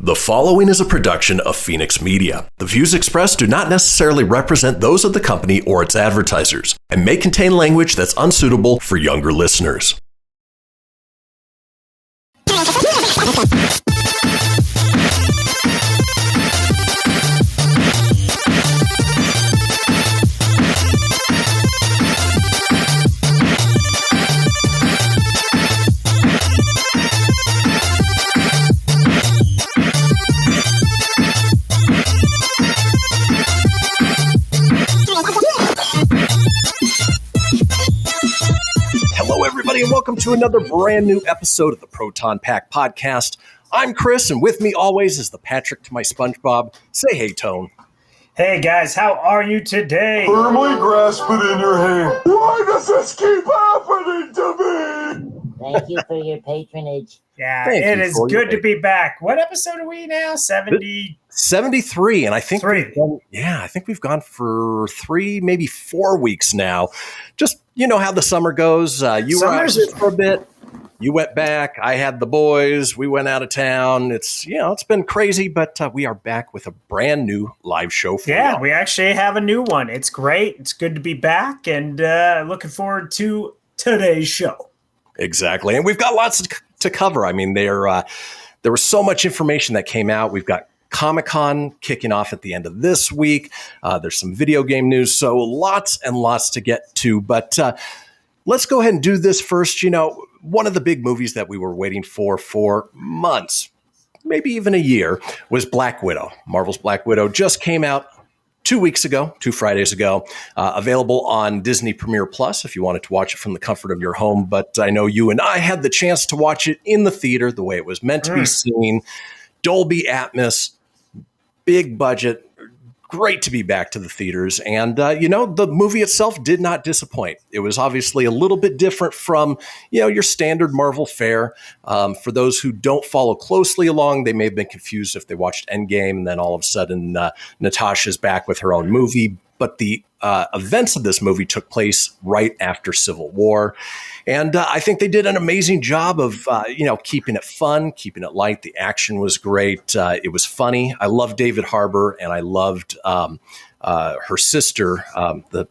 The following is a production of Fenix Media. The views expressed do not necessarily represent those of the company or its advertisers and may contain language that's unsuitable for younger listeners. Hello, everybody, and welcome to another brand new episode of the Proton Pack Podcast. I'm Chris, and with me always is the Patrick to my SpongeBob. Say hey, Tone. Hey, guys, how are you today? Firmly grasp it in your hand. Why does this keep happening to me? Thank you for your patronage. Yeah, it is good to be back. What episode are we now? 73, and I think we've gone for 3, maybe 4 weeks now. Just, you know how the summer goes. You were out for a bit. You went back. I had the boys. We went out of town. It's been crazy, but we are back with a brand new live show for you. Yeah, we actually have a new one. It's great. It's good to be back, and looking forward to today's show. Exactly, and we've got lots to cover. I mean, there was so much information that came out. We've got Comic-Con kicking off at the end of this week. There's some video game news, so lots and lots to get to. But let's go ahead and do this first. You know, one of the big movies that we were waiting for months, maybe even a year, was Black Widow. Marvel's Black Widow just came out 2 Fridays ago, available on Disney Premiere Plus if you wanted to watch it from the comfort of your home. But I know you and I had the chance to watch it in the theater the way it was meant to be seen. Dolby Atmos, big budget, great to be back to the theaters. And, the movie itself did not disappoint. It was obviously a little bit different from, your standard Marvel fare. For those who don't follow closely along, they may have been confused if they watched Endgame and then all of a sudden Natasha's back with her own movie. But the events of this movie took place right after Civil War. And I think they did an amazing job of, keeping it fun, keeping it light. The action was great. It was funny. I loved David Harbour, and I loved her sister. The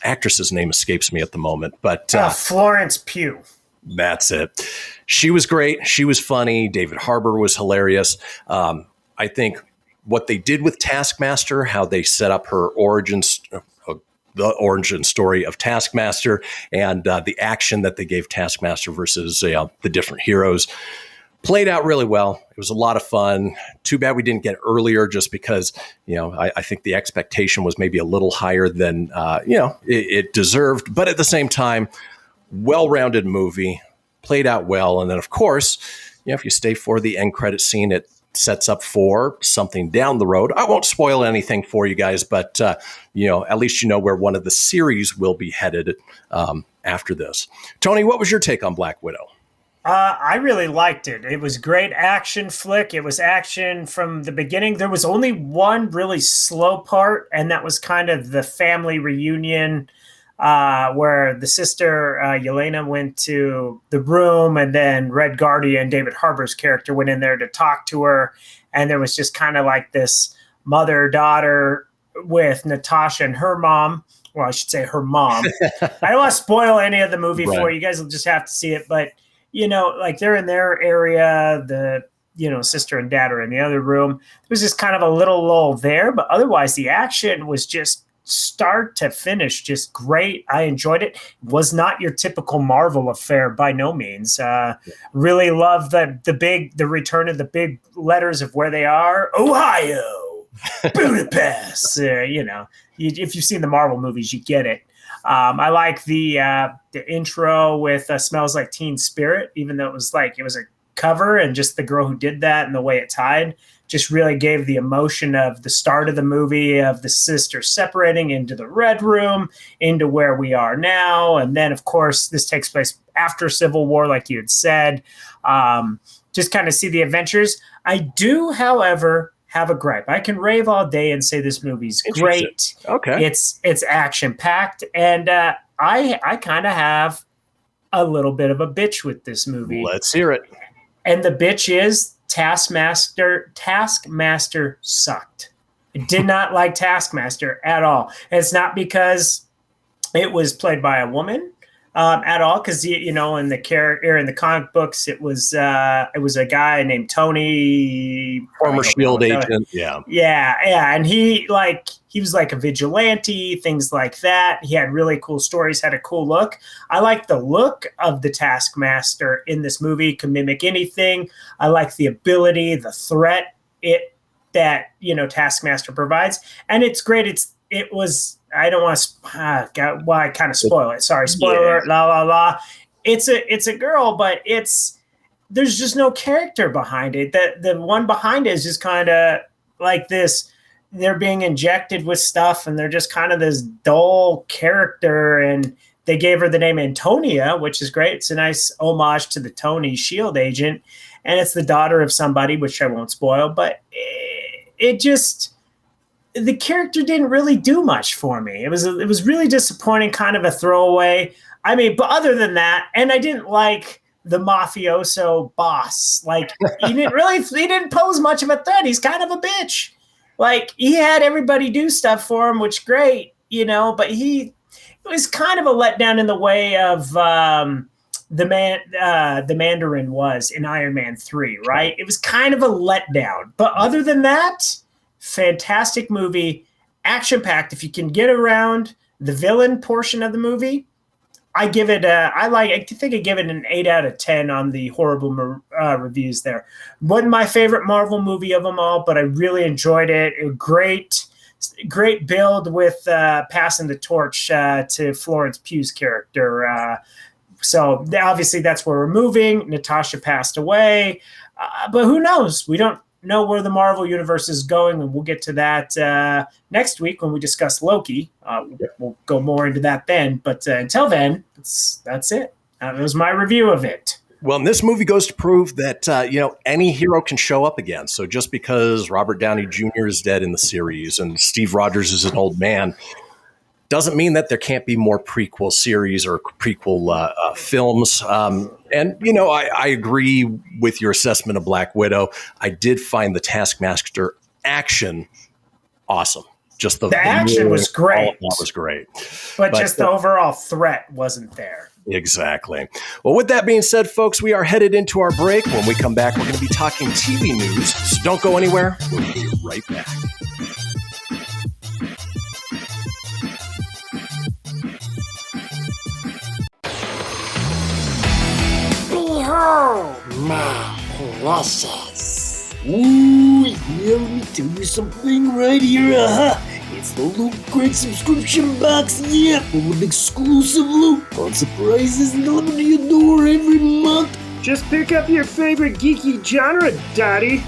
actress's name escapes me at the moment. But Florence Pugh. That's it. She was great. She was funny. David Harbour was hilarious. I think what they did with Taskmaster, how they set up her the origin story of Taskmaster, and the action that they gave Taskmaster versus the different heroes, played out really well. It was a lot of fun. Too bad we didn't get earlier, just because I think the expectation was maybe a little higher than it deserved. But at the same time, well-rounded movie, played out well. And then, of course, if you stay for the end credit scene, it sets up for something down the road. I won't spoil anything for you guys, but at least you know where one of the series will be headed after this. Tony, what was your take on Black Widow? I really liked it. It was a great action flick. It was action from the beginning. There was only one really slow part, and that was kind of the family reunion where the sister, Yelena, went to the room, and then Red Guardian, David Harbour's character, went in there to talk to her. And there was just kind of like this mother-daughter with Natasha and her mom. Well, I should say her mom. I don't want to spoil any of the movie for you. You guys will just have to see it. But, like they're in their area, the sister and dad are in the other room. There was just kind of a little lull there. But otherwise, the action was just start to finish, just great. I enjoyed it. Was not your typical Marvel affair by no means. Really love the return of the big letters of where they are. Ohio, Budapest. If you've seen the Marvel movies, you get it. I like the intro with Smells Like Teen Spirit, even though it was a cover, and just the girl who did that and the way it tied just really gave the emotion of the start of the movie, of the sisters separating into the Red Room, into where we are now. And then, of course, this takes place after Civil War, like you had said. Just kind of see the adventures. I do, however, have a gripe. I can rave all day and say this movie's great. Okay. It's action-packed. And I kind of have a little bit of a bitch with this movie. Let's hear it. And the bitch is Taskmaster. Taskmaster sucked. I did not like Taskmaster at all. And it's not because it was played by a woman at all, because in the comic books it was a guy named Tony, former Shield agent. Yeah, and he was like a vigilante, things like that. He had really cool stories, had a cool look. I like the look of the Taskmaster in this movie. Can mimic anything. I like the ability, the threat that Taskmaster provides, and it's great. It was. I don't want to. I kind of spoil it. Sorry, spoiler. Yeah. La la la. It's a girl, but there's just no character behind it. The one behind it is just kind of like this. They're being injected with stuff, and they're just kind of this dull character. And they gave her the name Antonia, which is great. It's a nice homage to the Tony Shield agent, and it's the daughter of somebody, which I won't spoil. But it just. The character didn't really do much for me. It was really disappointing, kind of a throwaway. I mean, but other than that, and I didn't like the mafioso boss. Like he didn't pose much of a threat. He's kind of a bitch. Like he had everybody do stuff for him, which great, but it was kind of a letdown in the way of the Mandarin was in Iron Man 3, right? It was kind of a letdown. But other than that, fantastic movie, action-packed. If you can get around the villain portion of the movie, I give it I think I give it an 8 out of 10 on the horrible reviews there. Wasn't my favorite Marvel movie of them all, but I really enjoyed it. Great build with passing the torch to Florence Pugh's character. So obviously that's where we're moving. Natasha passed away, but who knows? We don't know where the Marvel universe is going, and we'll get to that next week when we discuss Loki. We'll go more into that then, but until then, that's it. That was my review of it. Well, and this movie goes to prove that any hero can show up again. So just because Robert Downey Jr. is dead in the series and Steve Rogers is an old man doesn't mean that there can't be more prequel series or prequel films. I agree with your assessment of Black Widow. I did find the Taskmaster action awesome. Just the action was great. That was great. But just the overall threat wasn't there. Exactly. Well, with that being said, folks, we are headed into our break. When we come back, we're going to be talking TV news. So don't go anywhere. We'll be right back. Behold, my precious. Ooh, yeah, let me tell you something right here. It's the Loot Crate subscription box, full of exclusive loot, fun surprises delivered to your door every month. Just pick up your favorite geeky genre, Daddy.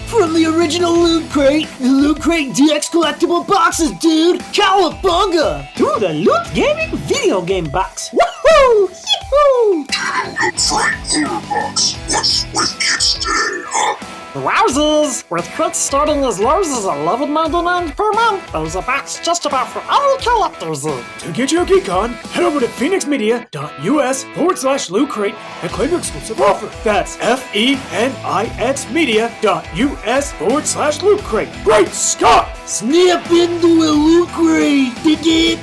From the original Loot Crate, the Loot Crate DX collectible boxes, dude! Cowabunga! To the Loot Gaming video game box. Woohoo! Yee-hoo! Loot Crate Horror Box. What's with kids today, huh? Wowzers! With crates starting as low as $11.99 per month, there's a box just about for all collectors. To get your geek on, head over to phoenixmedia.us/Loot Crate and claim your exclusive offer. That's FENIX media.us/Loot Crate. Great Scott! Snap into a Loot Crate, dig it?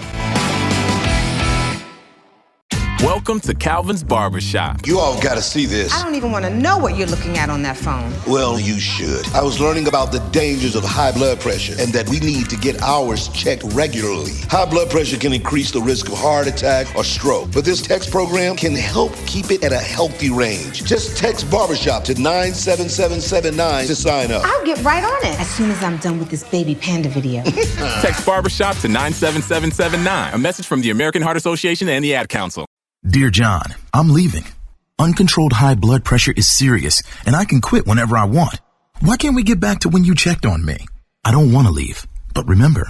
Welcome to Calvin's Barbershop. You all gotta see this. I don't even want to know what you're looking at on that phone. Well, you should. I was learning about the dangers of high blood pressure and that we need to get ours checked regularly. High blood pressure can increase the risk of heart attack or stroke, but this text program can help keep it at a healthy range. Just text Barbershop to 97779 to sign up. I'll get right on it as soon as I'm done with this baby panda video. Text Barbershop to 97779. A message from the American Heart Association and the Ad Council. Dear John, I'm leaving. Uncontrolled high blood pressure is serious, and I can quit whenever I want. Why can't we get back to when you checked on me? I don't want to leave, but remember,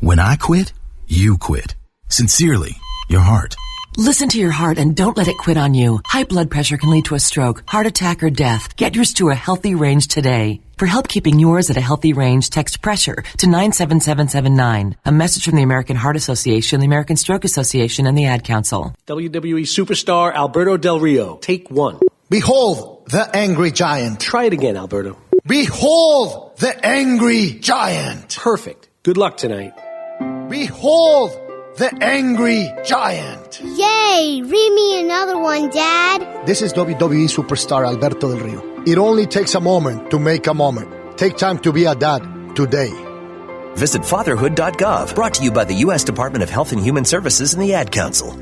when I quit, you quit. Sincerely, your heart. Listen to your heart and don't let it quit on you. High blood pressure can lead to a stroke, heart attack, or death. Get yours to a healthy range today. For help keeping yours at a healthy range, text PRESSURE to 97779. A message from the American Heart Association, the American Stroke Association, and the Ad Council. WWE superstar Alberto Del Rio, take one. Behold the angry giant. Try it again, Alberto. Behold the angry giant. Perfect. Good luck tonight. Behold the angry giant. Yay! Read me another one, Dad. This is WWE superstar Alberto Del Rio. It only takes a moment to make a moment. Take time to be a dad today. Visit fatherhood.gov, brought to you by the U.S. Department of Health and Human Services and the Ad Council.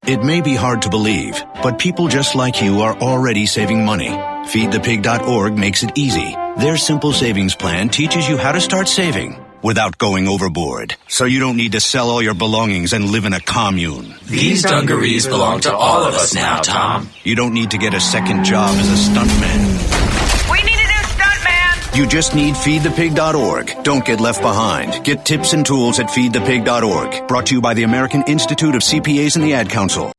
It may be hard to believe, but people just like you are already saving money. FeedThePig.org makes it easy. Their simple savings plan teaches you how to start saving without going overboard, so you don't need to sell all your belongings and live in a commune. These dungarees belong to all of us now, Tom. You don't need to get a second job as a stuntman. We need a new stuntman! You just need FeedThePig.org. Don't get left behind. Get tips and tools at FeedThePig.org. Brought to you by the American Institute of CPAs and the Ad Council.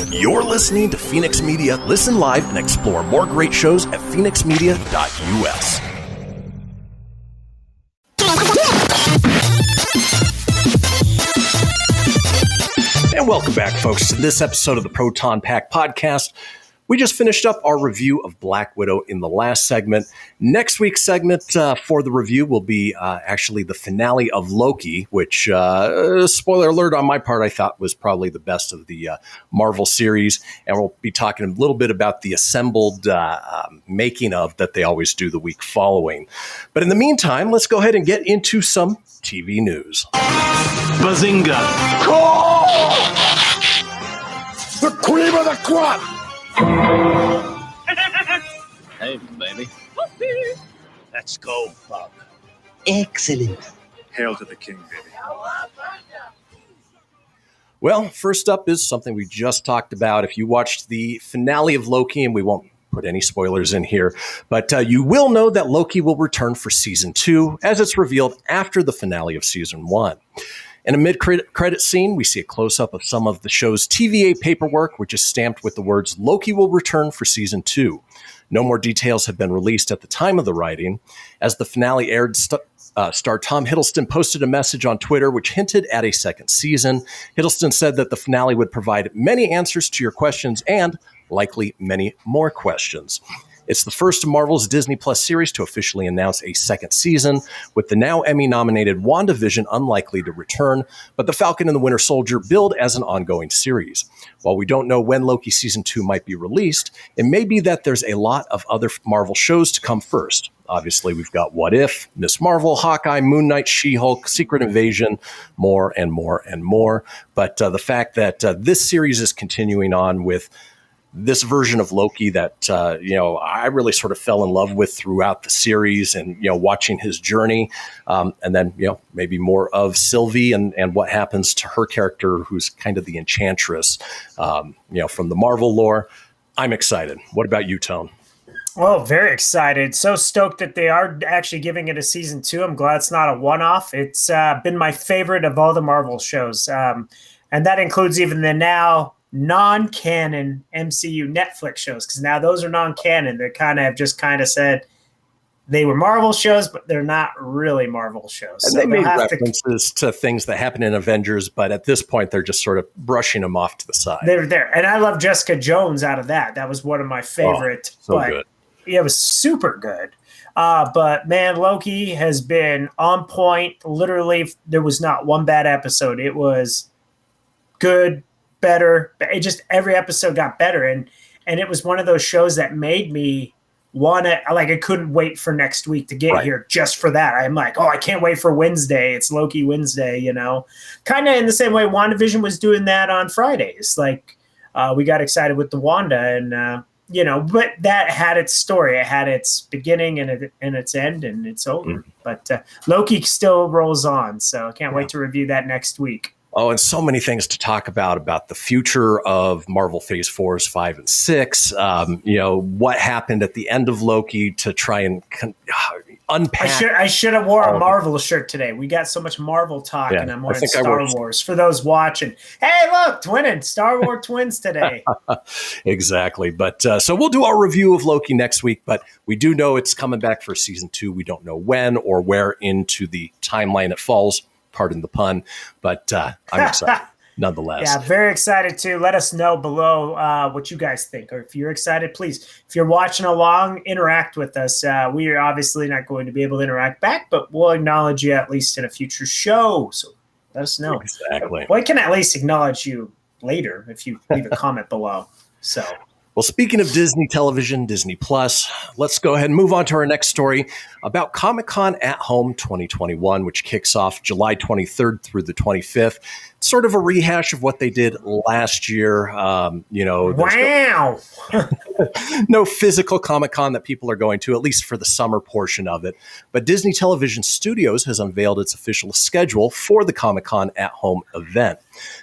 You're listening to Fenix Media. Listen live and explore more great shows at phoenixmedia.us. And welcome back, folks, to this episode of the Proton Pack Podcast. We just finished up our review of Black Widow in the last segment. Next week's segment for the review will be actually the finale of Loki, which, spoiler alert on my part, I thought was probably the best of the Marvel series. And we'll be talking a little bit about the assembled making of that they always do the week following. But in the meantime, let's go ahead and get into some TV news. Bazinga! The cream of the crop! Hey, baby. Let's go, Bob. Excellent. Hail to the king, baby. Well, first up is something we just talked about. If you watched the finale of Loki, and we won't put any spoilers in here, but you will know that Loki will return for season 2, as it's revealed after the finale of season 1. In a mid-credit scene, we see a close-up of some of the show's TVA paperwork, which is stamped with the words, "Loki will return for season 2." No more details have been released at the time of the writing. As the finale aired, star Tom Hiddleston posted a message on Twitter which hinted at a second season. Hiddleston said that the finale would provide many answers to your questions and likely many more questions. It's the first of Marvel's Disney Plus series to officially announce a second season, with the now Emmy-nominated WandaVision unlikely to return, but The Falcon and the Winter Soldier billed as an ongoing series. While we don't know when Loki Season 2 might be released, it may be that there's a lot of other Marvel shows to come first. Obviously, we've got What If, Ms. Marvel, Hawkeye, Moon Knight, She-Hulk, Secret Invasion, more and more and more. But the fact that this series is continuing on with this version of Loki that, I really sort of fell in love with throughout the series and, watching his journey. And then, maybe more of Sylvie and what happens to her character, who's kind of the enchantress, from the Marvel lore. I'm excited. What about you, Tone? Oh, very excited. So stoked that they are actually giving it a season 2. I'm glad it's not a one-off. It's been my favorite of all the Marvel shows. And that includes even the now non-canon MCU Netflix shows, because now those are non-canon. They kind of said they were Marvel shows, but they're not really Marvel shows. And so they made references to things that happened in Avengers, but at this point, they're just sort of brushing them off to the side. They're there. And I love Jessica Jones out of that. That was one of my favorite. Good. Yeah, it was super good. But man, Loki has been on point. Literally, there was not one bad episode. It was good, better. It just every episode got better, and it was one of those shows that made me want to, I couldn't wait for next week to get here just for that. I'm like, I can't wait for Wednesday. It's Loki Wednesday, kind of in the same way WandaVision was doing that on Fridays. We got excited with the Wanda, and but that had its story. It had its beginning and its end, and it's over. But Loki still rolls on, so I can't wait to review that next week. Oh, and so many things to talk about the future of Marvel Phase 4s, 5, and 6. What happened at the end of Loki to try and unpack. I should have wore a Marvel shirt today. We got so much Marvel talk, and I'm wearing Star Wars. For those watching, hey, look, twinning, Star Wars twins today. Exactly. But so we'll do our review of Loki next week, but we do know it's coming back for season 2. We don't know when or where into the timeline it falls. Pardon the pun, but I'm excited. nonetheless. Yeah, very excited to. Let us know below what you guys think, or if you're excited, please. If you're watching along, interact with us. We are obviously not going to be able to interact back, but we'll acknowledge you at least in a future show. So let us know. Exactly. Well, I can at least acknowledge you later if you leave a comment below. So. Well, speaking of Disney Television, Disney Plus, let's go ahead and move on to our next story about Comic-Con at Home 2021, which kicks off July 23rd through the 25th. It's sort of a rehash of what they did last year. Wow. No physical Comic-Con that people are going to, at least for the summer portion of it. But Disney Television Studios has unveiled its official schedule for the Comic-Con at Home event.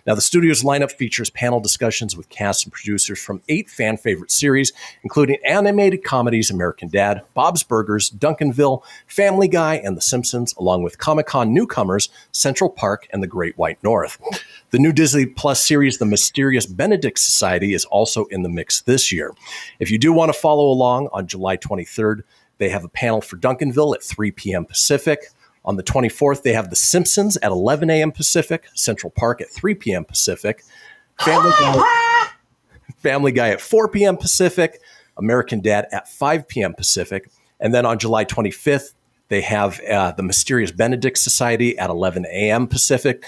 Now, the studio's lineup features panel discussions with cast and producers from 8 fan-favorite series, including animated comedies American Dad, Bob's Burgers, Duncanville, Family Guy, and The Simpsons, along with Comic-Con newcomers Central Park and The Great White North. The new Disney Plus series, The Mysterious Benedict Society, is also in the mix this year. If you do want to follow along, on July 23rd, they have a panel for Duncanville at 3 p.m. Pacific. On the 24th, they have The Simpsons at 11 a.m. Pacific, Central Park at 3 p.m. Pacific, Family Guy at 4 p.m. Pacific, American Dad at 5 p.m. Pacific. And then on July 25th, they have The Mysterious Benedict Society at 11 a.m. Pacific.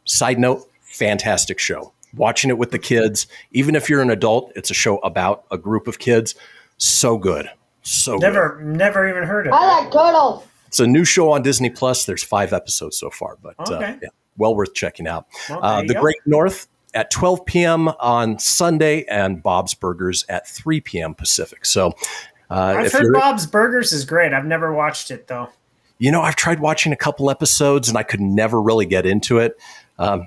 Side note, fantastic show. Watching it with the kids, even if you're an adult, it's a show about a group of kids. So good. So good. Never even heard of it. I like turtles. It's a new show on Disney Plus. There's 5 episodes so far, but Okay. yeah, well worth checking out. Well, The Great North at 12 p.m. on Sunday, and Bob's Burgers at 3 p.m. Pacific. So I've heard Bob's Burgers is great. I've never watched it, though. You know, I've tried watching a couple episodes, and I could never really get into it.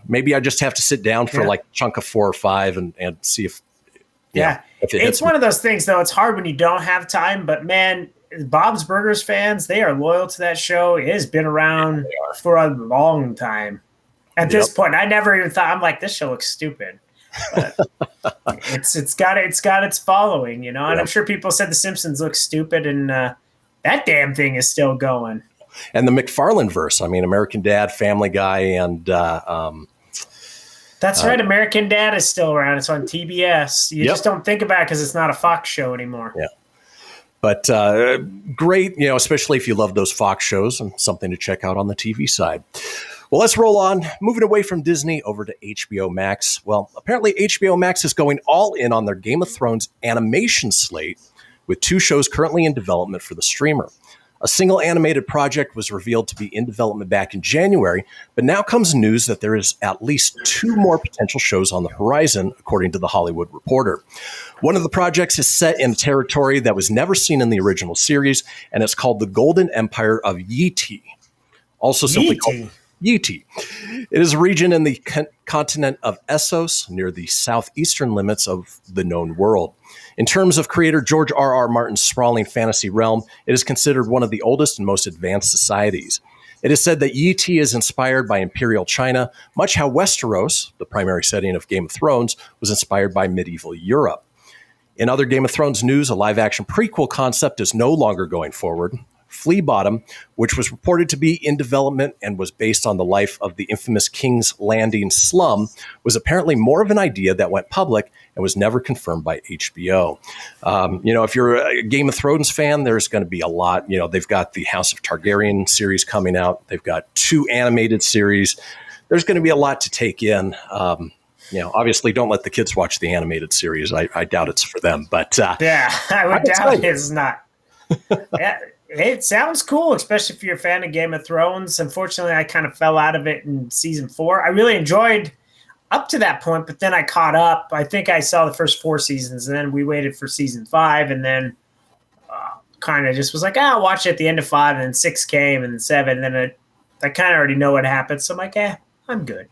Maybe I just have to sit down for like a chunk of 4 or 5 and see if It's one of those things, though. It's hard when you don't have time, but man, Bob's Burgers fans, they are loyal to that show. It has been around for a long time. At this point, I never even thought, I'm like, this show looks stupid. But it's got its following, you know. And I'm sure people said The Simpsons looks stupid, and that damn thing is still going. And the McFarlane verse. I mean, American Dad, Family Guy, and that's right. American Dad is still around. It's on TBS. You just don't think about it because it's not a Fox show anymore. Yeah. But great, you know, especially if you love those Fox shows, and something to check out on the TV side. Well, let's roll on. Moving away from Disney over to HBO Max. Well, apparently HBO Max is going all in on their Game of Thrones animation slate with 2 shows currently in development for the streamer. A single animated project was revealed to be in development back in January, but now comes news that there is at least 2 more potential shows on the horizon, according to The Hollywood Reporter. One of the projects is set in a territory that was never seen in the original series, and it's called the Golden Empire of Yiti, also simply called Yiti. It is a region in the continent of Essos, near the southeastern limits of the known world. In terms of creator George R.R. Martin's sprawling fantasy realm, it is considered one of the oldest and most advanced societies. It is said that Yiti is inspired by Imperial China, much how Westeros, the primary setting of Game of Thrones, was inspired by medieval Europe. In other Game of Thrones news, a live-action prequel concept is no longer going forward. Flea Bottom, which was reported to be in development and was based on the life of the infamous King's Landing slum, was apparently more of an idea that went public and was never confirmed by HBO. You know, if you're a Game of Thrones fan, there's going to be a lot. You know, they've got the House of Targaryen series coming out. They've got 2 animated series. There's going to be a lot to take in. You know, obviously, don't let the kids watch the animated series. I doubt it's for them. But I would doubt it's not. Yeah. It sounds cool, especially if you're a fan of Game of Thrones. Unfortunately, I kind of fell out of it in season 4. I really enjoyed up to that point, but then I caught up. I think I saw the first 4 seasons, and then we waited for season 5, and then kind of just was like, I'll watch it at the end of 5, and then 6 came, and 7, and then I kind of already know what happened, so I'm like, I'm good.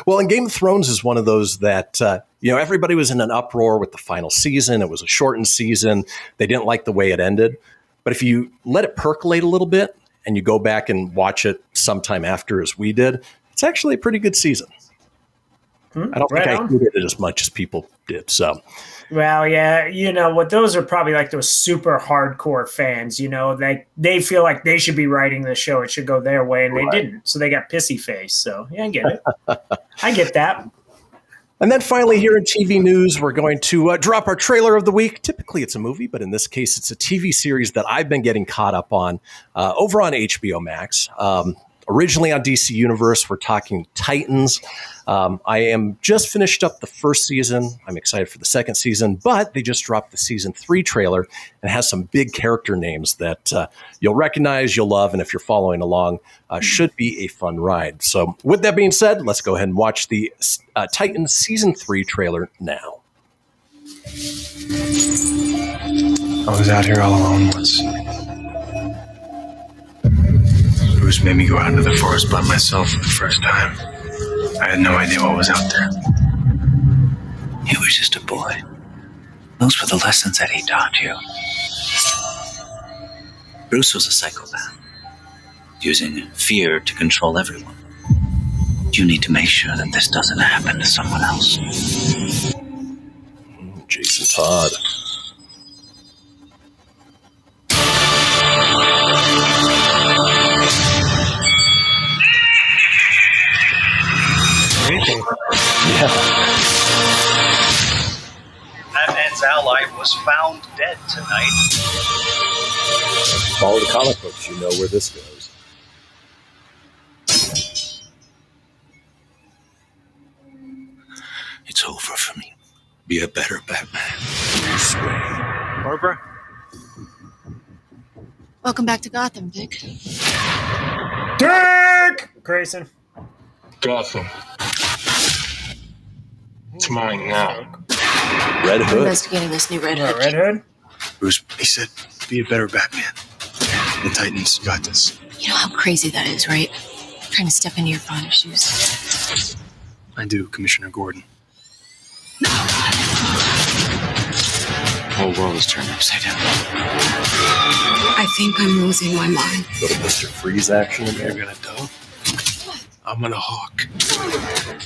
Well, and Game of Thrones is one of those that, you know, everybody was in an uproar with the final season. It was a shortened season. They didn't like the way it ended. But if you let it percolate a little bit and you go back and watch it sometime after, as we did, it's actually a pretty good season. I don't think I hated it as much as people did. So, well, yeah, you know what? Those are probably like those super hardcore fans. You know, they feel like they should be writing the show; it should go their way, and they didn't. So they got pissy face. So yeah, I get it. I get that. And then finally, here in TV news, we're going to drop our trailer of the week. Typically, it's a movie, but in this case, it's a TV series that I've been getting caught up on over on HBO Max. Originally on DC Universe, we're talking Titans. I am just finished up the first season. I'm excited for the second season, but they just dropped the season 3 trailer and has some big character names that you'll recognize, you'll love, and if you're following along, should be a fun ride. So with that being said, let's go ahead and watch the Titans season 3 trailer now. I was out here all alone once. Bruce made me go out into the forest by myself for the first time. I had no idea what was out there. He was just a boy. Those were the lessons that he taught you. Bruce was a psychopath, using fear to control everyone. You need to make sure that this doesn't happen to someone else. Jason Todd. Yeah. Batman's ally was found dead tonight. Follow the comic books, you know where this goes. It's over for me. Be a better Batman. Barbara? Welcome back to Gotham, Dick. Dick Grayson. Gotham. It's mine now. Red I'm Hood. investigating this new Red Hood. Red Hood? Bruce, he said, be a better Batman. The Titans got this. You know how crazy that is, right? Trying to step into your father's shoes. I do, Commissioner Gordon. The whole world is turned upside down. I think I'm losing my mind. Little Mr. Freeze action in there. You're gonna dove. I'm gonna hawk.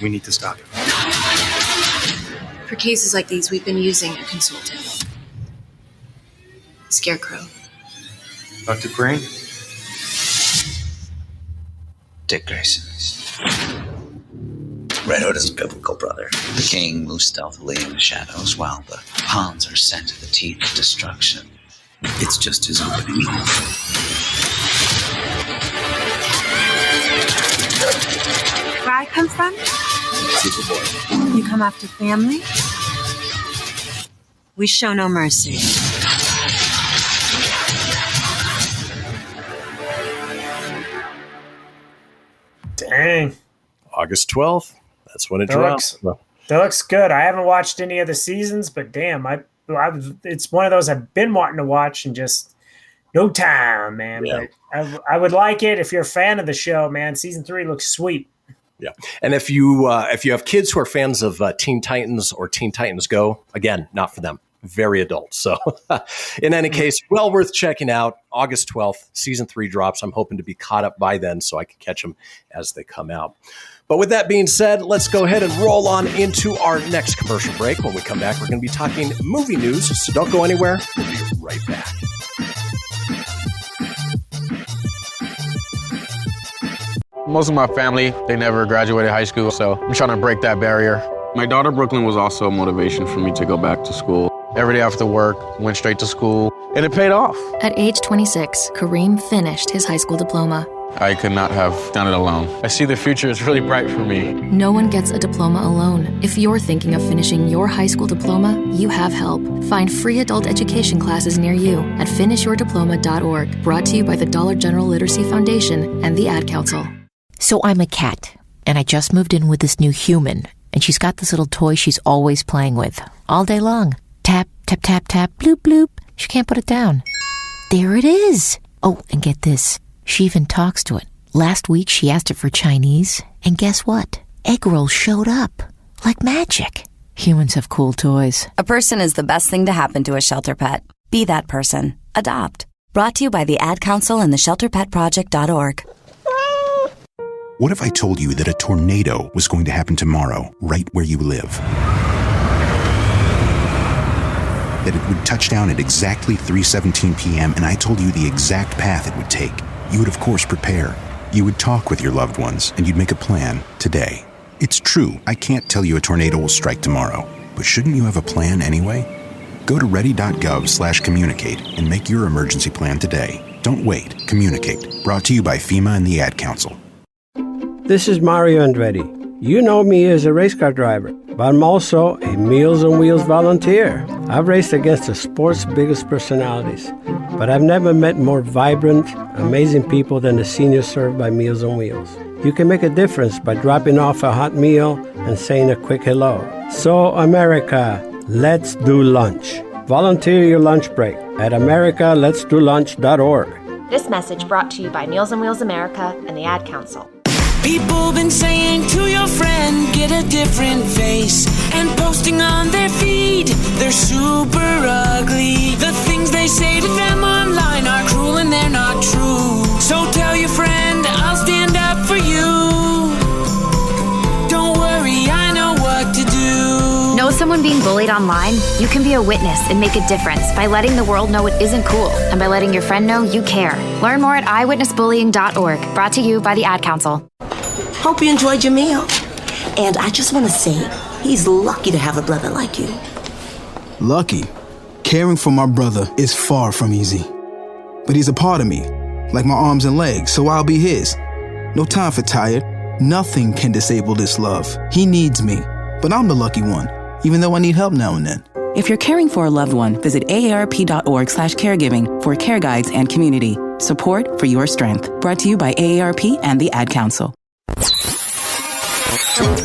We need to stop him. For cases like these, we've been using a consultant. Scarecrow. Dr. Crane? Dick Grayson. Red Hood is a biblical brother. The king moves stealthily in the shadows while the pawns are sent to the teeth of destruction. It's just his opening. Where I come from? Superboy. You come after family? We show no mercy. Dang. August 12th. That's when it drops. That looks good. I haven't watched any of the seasons, but damn, it's one of those I've been wanting to watch and just no time, man. Yeah. But I would like it if you're a fan of the show, man. Season 3 looks sweet. Yeah, and if you have kids who are fans of Teen Titans or Teen Titans Go, again, not for them. Very adult. So in any case, well worth checking out. August 12th, season 3 drops. I'm hoping to be caught up by then so I can catch them as they come out. But with that being said, let's go ahead and roll on into our next commercial break. When we come back, we're going to be talking movie news. So don't go anywhere. We'll be right back. Most of my family, they never graduated high school, so I'm trying to break that barrier. My daughter, Brooklyn, was also a motivation for me to go back to school. Every day after work, went straight to school, and it paid off. At age 26, Kareem finished his high school diploma. I could not have done it alone. I see the future is really bright for me. No one gets a diploma alone. If you're thinking of finishing your high school diploma, you have help. Find free adult education classes near you at finishyourdiploma.org. Brought to you by the Dollar General Literacy Foundation and the Ad Council. So I'm a cat, and I just moved in with this new human, and she's got this little toy she's always playing with, all day long. Tap, tap, tap, tap, bloop, bloop. She can't put it down. There it is. Oh, and get this. She even talks to it. Last week, she asked it for Chinese, and guess what? Egg rolls showed up. Like magic. Humans have cool toys. A person is the best thing to happen to a shelter pet. Be that person. Adopt. Brought to you by the Ad Council and the ShelterPetProject.org. What if I told you that a tornado was going to happen tomorrow, right where you live? That it would touch down at exactly 3:17 p.m. and I told you the exact path it would take. You would, of course, prepare. You would talk with your loved ones, and you'd make a plan today. It's true, I can't tell you a tornado will strike tomorrow, but shouldn't you have a plan anyway? Go to ready.gov/communicate and make your emergency plan today. Don't wait. Communicate. Brought to you by FEMA and the Ad Council. This is Mario Andretti. You know me as a race car driver, but I'm also a Meals on Wheels volunteer. I've raced against the sport's biggest personalities, but I've never met more vibrant, amazing people than the seniors served by Meals on Wheels. You can make a difference by dropping off a hot meal and saying a quick hello. So, America, let's do lunch. Volunteer your lunch break at americaletsdolunch.org. This message brought to you by Meals on Wheels America and the Ad Council. People been saying to your friend, get a different face, and posting on their feed, they're super ugly. The things they say to them online are cruel and they're not true. So tell your friend, I'll stand up for you. Don't worry, I know what to do. Know someone being bullied online? You can be a witness and make a difference by letting the world know it isn't cool and by letting your friend know you care. Learn more at eyewitnessbullying.org. Brought to you by the Ad Council. Hope you enjoyed your meal. And I just want to say, he's lucky to have a brother like you. Lucky? Caring for my brother is far from easy. But he's a part of me, like my arms and legs, so I'll be his. No time for tired. Nothing can disable this love. He needs me, but I'm the lucky one, even though I need help now and then. If you're caring for a loved one, visit aarp.org/caregiving for care guides and community. Support for your strength. Brought to you by AARP and the Ad Council.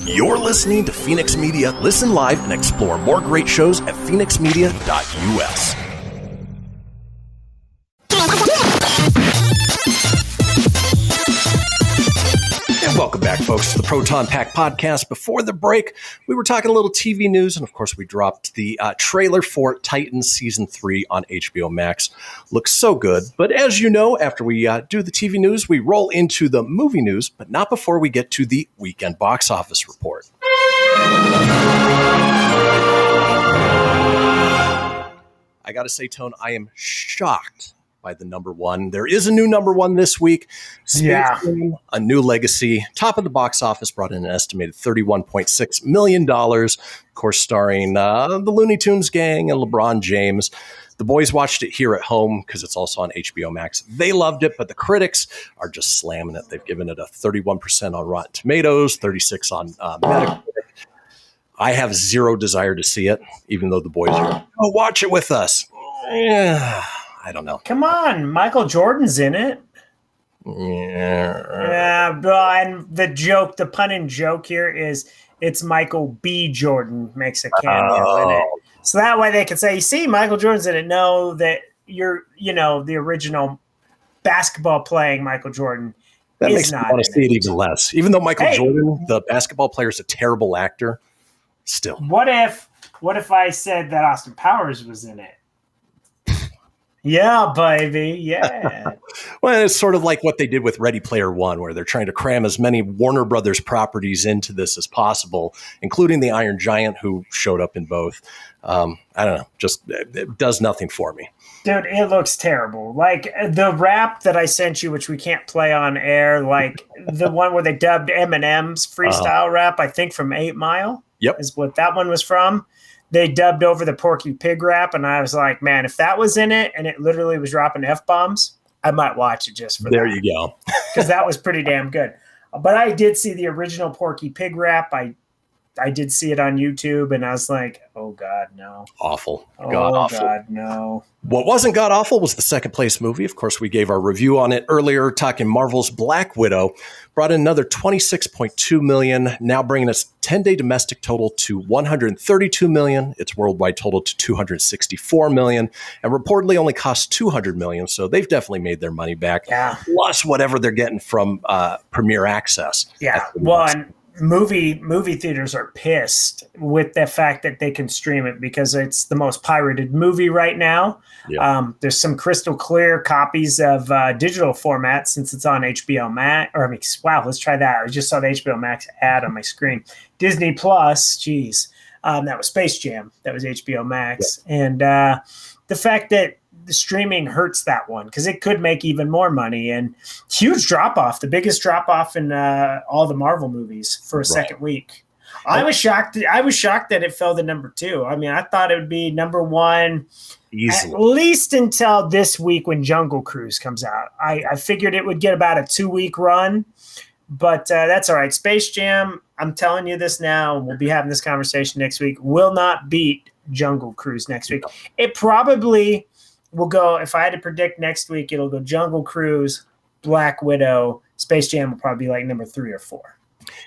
You're listening to Fenix Media. Listen live and explore more great shows at phoenixmedia.us. And welcome back, folks, to the Proton Pack podcast. Before the break, we were talking a little TV news, and of course, we dropped the trailer for Titans Season 3 on HBO Max. Looks so good. But as you know, after we do the TV news, we roll into the movie news, but not before we get to the weekend box office report. I got to say, Tone, I am shocked by the number one. There is a new number one this week. Game, A New Legacy. Top of the box office, brought in an estimated $31.6 million. Of course, starring the Looney Tunes gang and LeBron James. The boys watched it here at home because it's also on HBO Max. They loved it, but the critics are just slamming it. They've given it a 31% on Rotten Tomatoes, 36% on Metacritic. I have zero desire to see it, even though the boys are, oh, watch it with us. Yeah. I don't know. Come on, Michael Jordan's in it. Yeah, and the pun and joke here is it's Michael B. Jordan makes a cameo in it. So that way they can say, see, Michael Jordan's in it. Know that you're, the original basketball playing Michael Jordan. That makes me want to see it even less. Even though Michael Jordan, the basketball player, is a terrible actor, still. What if I said that Austin Powers was in it? Yeah, baby. Yeah. Well, it's sort of like what they did with Ready Player One, where they're trying to cram as many Warner Brothers properties into this as possible, including the Iron Giant, who showed up in both. I don't know. Just it does nothing for me. Dude, it looks terrible. Like the rap that I sent you, which we can't play on air, like the one where they dubbed Eminem's freestyle rap, I think from 8 Mile. Yep. Is what that one was from. They dubbed over the Porky Pig rap, and I was like, man, if that was in it and it literally was dropping F-bombs, I might watch it just for that. There you go. Because that was pretty damn good. But I did see the original Porky Pig rap. I did see it on YouTube, and I was like, oh, God, no. Awful. God-awful. God, no. What wasn't god-awful was the second place movie. Of course, we gave our review on it earlier, talking Marvel's Black Widow. Brought in another $26.2 million, now bringing its 10-day domestic total to $132 million. Its worldwide total to $264 million, and reportedly only cost $200 million, so they've definitely made their money back. Yeah. Plus whatever they're getting from Premier Access. Yeah, well, and movie theaters are pissed with the fact that they can stream it because it's the most pirated movie right now. Yeah. There's some crystal clear copies of digital format since it's on HBO Max. Wow, let's try that. I just saw the HBO Max ad on my screen. Disney Plus, geez. That was Space Jam. That was HBO Max. Yeah. And the fact that the streaming hurts that one because it could make even more money, and huge drop off, the biggest drop off in all the Marvel movies for a second week. I was shocked that it fell to number 2. I mean, I thought it would be number 1 easily, at least until this week when Jungle Cruise comes out. I figured it would get about a 2-week run, but that's all right. Space Jam, I'm telling you this now, and we'll be having this conversation next week, will not beat Jungle Cruise next week. It probably will go, if I had to predict next week, it'll go Jungle Cruise, Black Widow, Space Jam will probably be like number 3 or 4.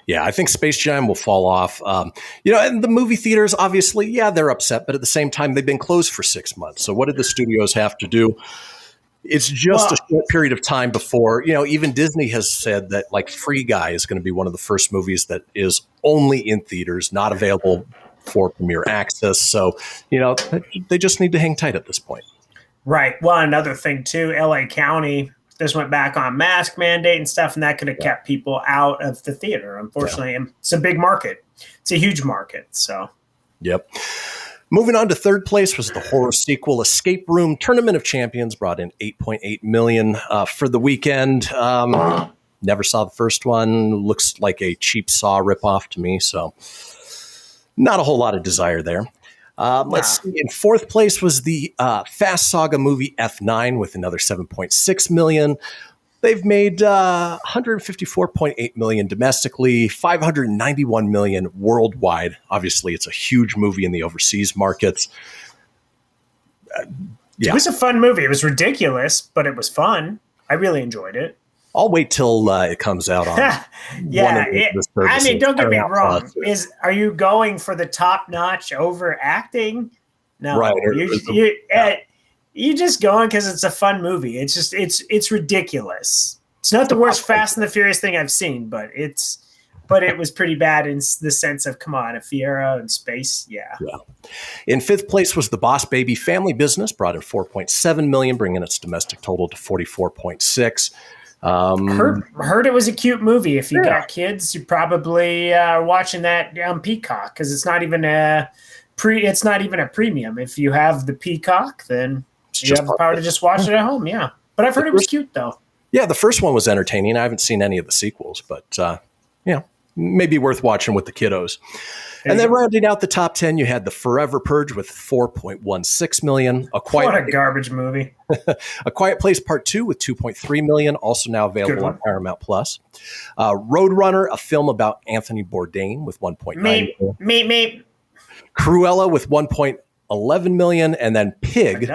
Yeah, I think Space Jam will fall off. And the movie theaters, obviously, yeah, they're upset, but at the same time, they've been closed for 6 months. So what did the studios have to do? It's just a short period of time before, even Disney has said that like Free Guy is going to be one of the first movies that is only in theaters, not available for premiere access. So, they just need to hang tight at this point. Right. Well, another thing too, LA County just went back on mask mandate and stuff, and that could have kept people out of the theater. Unfortunately, it's a big market. It's a huge market. So, yep. Moving on to third place was the horror sequel Escape Room Tournament of Champions, brought in $8.8 million for the weekend. Never saw the first one. Looks like a cheap Saw ripoff to me, so not a whole lot of desire there. Let's see. In fourth place was the Fast Saga movie F9 with another $7.6 million. They've made $154.8 million domestically, $591 million worldwide. Obviously, it's a huge movie in the overseas markets. It was a fun movie. It was ridiculous, but it was fun. I really enjoyed it. I'll wait till it comes out on I mean, don't get me wrong. Are you going for the top-notch overacting? No. Right. You're just going because it's a fun movie. It's just it's ridiculous. It's not the worst Fast and the Furious thing I've seen, but it was pretty bad in the sense of, come on, a Fiero in space. Yeah. In fifth place was the Boss Baby Family Business, brought in $4.7 million, bringing its domestic total to $44.6 million. Heard it was a cute movie. If you got kids, you probably are watching that on Peacock because it's not even a premium. If you have the Peacock, then you have the power to just watch it at home. Yeah, but I've heard it was cute though. Yeah, the first one was entertaining. I haven't seen any of the sequels, but maybe worth watching with the kiddos. And then rounding out the top 10, you had The Forever Purge with $4.16 million. What a garbage movie. A Quiet Place Part 2 with $2.3 million, also now available on Paramount Plus. Roadrunner, a film about Anthony Bourdain with $1.9 million. Me. Cruella with $1.11 million, and then Pig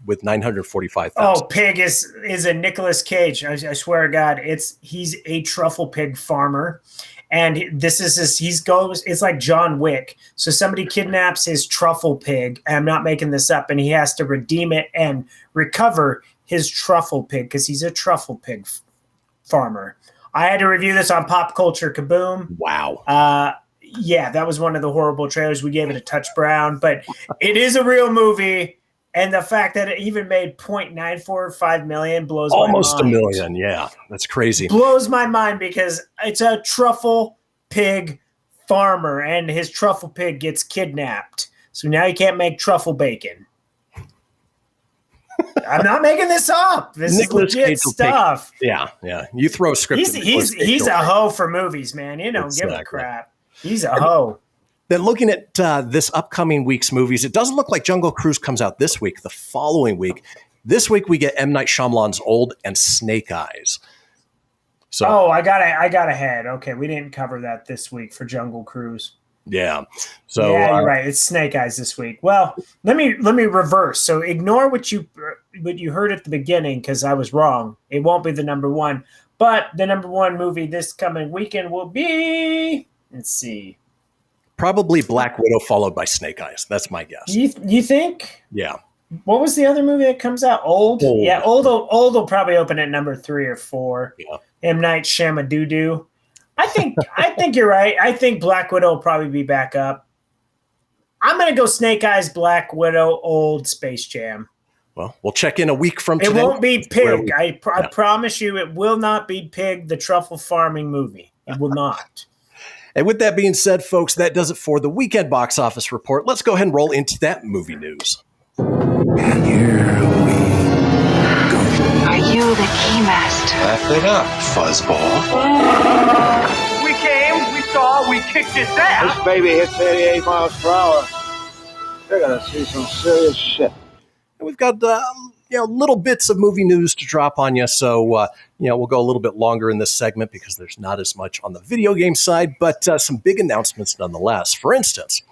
with $945,000. Oh, Pig is a Nicolas Cage. I swear to God, he's a truffle pig farmer. And it's like John Wick. So somebody kidnaps his truffle pig, and I'm not making this up, and he has to redeem it and recover his truffle pig because he's a truffle pig farmer. I had to review this on Pop Culture Kaboom. Wow. That was one of the horrible trailers. We gave it a touch brown, but it is a real movie. And the fact that it even made $0.945 million blows my mind. Almost $1 million. Yeah, that's crazy. Blows my mind because it's a truffle pig farmer and his truffle pig gets kidnapped. So now you can't make truffle bacon. I'm not making this up. This is legit stuff. Yeah. You throw a script. He's a hoe for movies, man. You don't give a crap. He's a hoe. Then looking at this upcoming week's movies, it doesn't look like Jungle Cruise comes out this week. The following week, this week we get M. Night Shyamalan's Old and Snake Eyes. So, I got ahead. Okay, we didn't cover that this week for Jungle Cruise. Yeah. So you're right. It's Snake Eyes this week. Well, let me reverse. So ignore what you heard at the beginning because I was wrong. It won't be the number one, but the number one movie this coming weekend will be. Let's see. Probably Black Widow followed by Snake Eyes. That's my guess. You think? Yeah. What was the other movie that comes out? Old? Yeah, Old will probably open at number 3 or 4. Yeah. M. Night Shyamalan. I think you're right. I think Black Widow will probably be back up. I'm going to go Snake Eyes, Black Widow, old Space Jam. Well, we'll check in a week from today. It won't be Pig. I promise you it will not be Pig, the truffle farming movie. It will not. And with that being said, folks, that does it for the weekend box office report. Let's go ahead and roll into that movie news. And here we go. Are you the Keymaster? Wrap it up, fuzzball. We came, we saw, we kicked its ass. This baby hits 88 miles per hour. You're gonna see some serious shit. And we've got little bits of movie news to drop on you, so we'll go a little bit longer in this segment because there's not as much on the video game side, but some big announcements nonetheless. For instance,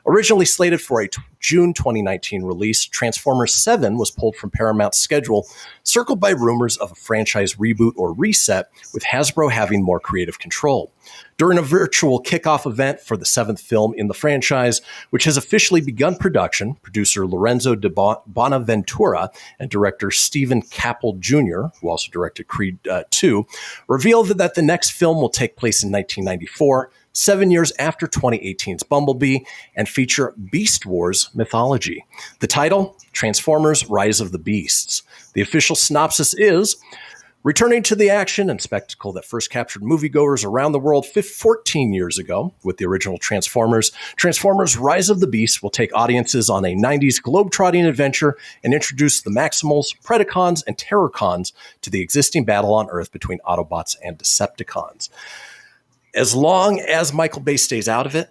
originally slated for a June 2019 release, Transformers 7 was pulled from Paramount's schedule, circled by rumors of a franchise reboot or reset, with Hasbro having more creative control. During a virtual kickoff event for the seventh film in the franchise, which has officially begun production, producer Lorenzo de Bonaventura and director Stephen Cappell Jr., who also directed Creed 2, revealed that the next film will take place in 1994, 7 years after 2018's Bumblebee, and feature Beast Wars mythology. The title, Transformers Rise of the Beasts. The official synopsis is: returning to the action and spectacle that first captured moviegoers around the world 14 years ago with the original Transformers, Transformers Rise of the Beasts will take audiences on a 90s globe-trotting adventure and introduce the Maximals, Predacons, and Terrorcons to the existing battle on Earth between Autobots and Decepticons. As long as Michael Bay stays out of it,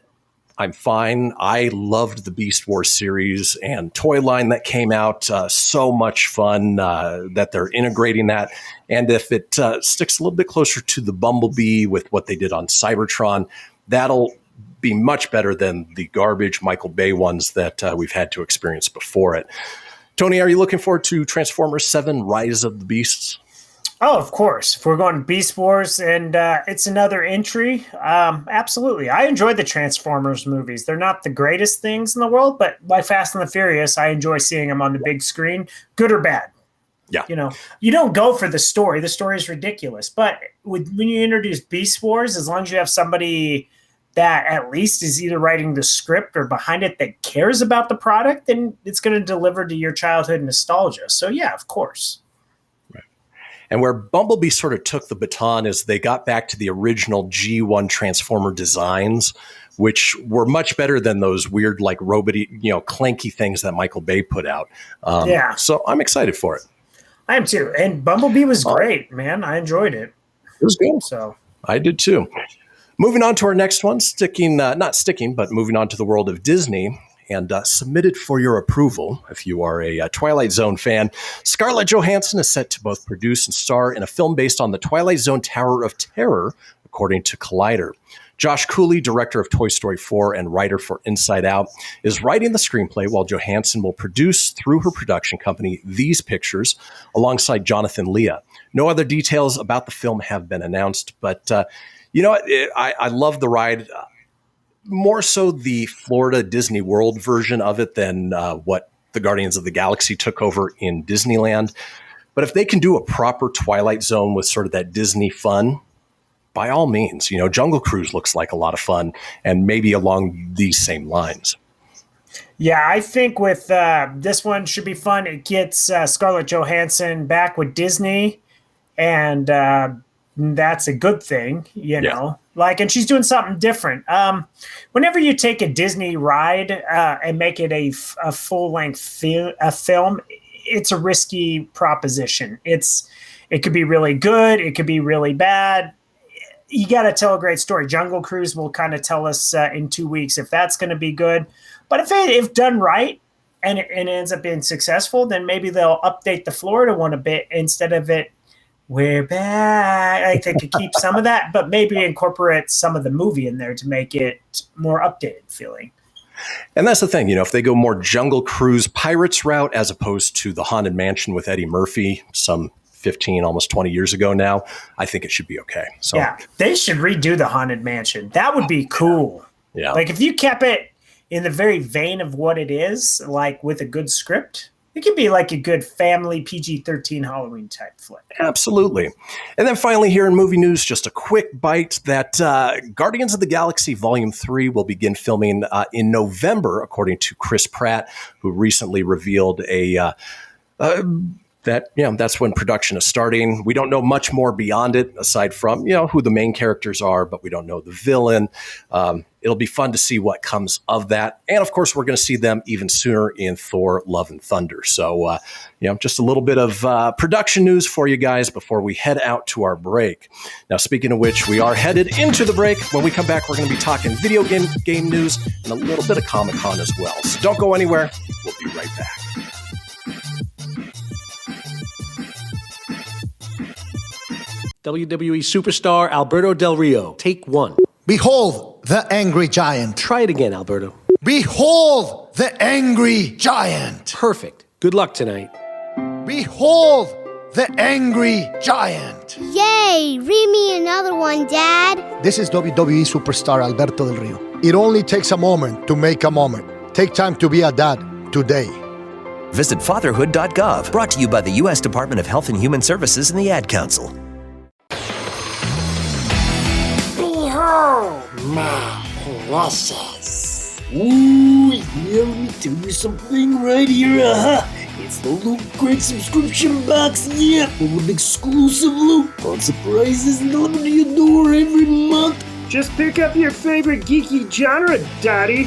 I'm fine. I loved the Beast Wars series and toy line that came out. So much fun that they're integrating that. And if it sticks a little bit closer to the Bumblebee with what they did on Cybertron, that'll be much better than the garbage Michael Bay ones that we've had to experience before it. Tony, are you looking forward to Transformers 7 Rise of the Beasts? Oh, of course. If we're going Beast Wars and it's another entry, absolutely. I enjoy the Transformers movies. They're not the greatest things in the world, but like Fast and the Furious, I enjoy seeing them on the big screen, good or bad. Yeah. You don't go for the story. The story is ridiculous. But when you introduce Beast Wars, as long as you have somebody that at least is either writing the script or behind it that cares about the product, then it's going to deliver to your childhood nostalgia. So, yeah, of course. And where Bumblebee sort of took the baton is they got back to the original G1 Transformer designs, which were much better than those weird, like, robot-y, clanky things that Michael Bay put out. So I'm excited for it. I am too. And Bumblebee was great, man. I enjoyed it. It was good. So I did too. Moving on to our next one, moving on to the world of Disney. And submitted for your approval, if you are a Twilight Zone fan, Scarlett Johansson is set to both produce and star in a film based on the Twilight Zone Tower of Terror, according to Collider. Josh Cooley, director of Toy Story 4 and writer for Inside Out, is writing the screenplay, while Johansson will produce through her production company These Pictures alongside Jonathan Leah. No other details about the film have been announced, but you know what? I love the ride. More so the Florida Disney World version of it than what the Guardians of the Galaxy took over in Disneyland. But if they can do a proper Twilight Zone with sort of that Disney fun, by all means, Jungle Cruise looks like a lot of fun, and maybe along these same lines. Yeah, I think with this one should be fun. It gets Scarlett Johansson back with Disney, and that's a good thing, know. And she's doing something different. Whenever you take a Disney ride and make it a full-length film, it's a risky proposition. It could be really good. It could be really bad. You got to tell a great story. Jungle Cruise will kind of tell us in 2 weeks if that's going to be good. But if done right and it ends up being successful, then maybe they'll update the Florida one a bit instead of it. We're back. I think they could keep some of that, but maybe incorporate some of the movie in there to make it more updated feeling. And that's the thing, if they go more Jungle Cruise Pirates route as opposed to the Haunted Mansion with Eddie Murphy some 15, almost 20 years ago now, I think it should be okay. So yeah, they should redo the Haunted Mansion. That would be cool. Yeah. Like if you kept it in the very vein of what it is, like with a good script, It could be like a good family PG-13 Halloween type flick. Absolutely. And then finally here in movie news, just a quick bite that Guardians of the Galaxy Volume 3 will begin filming in November, according to Chris Pratt, who recently revealed that's when production is starting. We don't know much more beyond it, aside from, who the main characters are, but we don't know the villain. It'll be fun to see what comes of that. And of course, we're going to see them even sooner in Thor, Love and Thunder. So, just a little bit of production news for you guys before we head out to our break. Now, speaking of which, we are headed into the break. When we come back, we're going to be talking video game news and a little bit of Comic-Con as well. So don't go anywhere. We'll be right back. WWE superstar Alberto Del Rio. Take one. Behold the angry giant. Try it again, Alberto. Behold the angry giant. Perfect. Good luck tonight. Behold the angry giant. Yay! Read me another one, Dad. This is WWE superstar Alberto Del Rio. It only takes a moment to make a moment. Take time to be a dad today. Visit fatherhood.gov. Brought to you by the U.S. Department of Health and Human Services and the Ad Council. Behold, my precious. Ooh, yeah, let me tell you something right here. It's the Loot Crate subscription box, full of exclusive loot, fun surprises delivered to your door every month. Just pick up your favorite geeky genre, Daddy.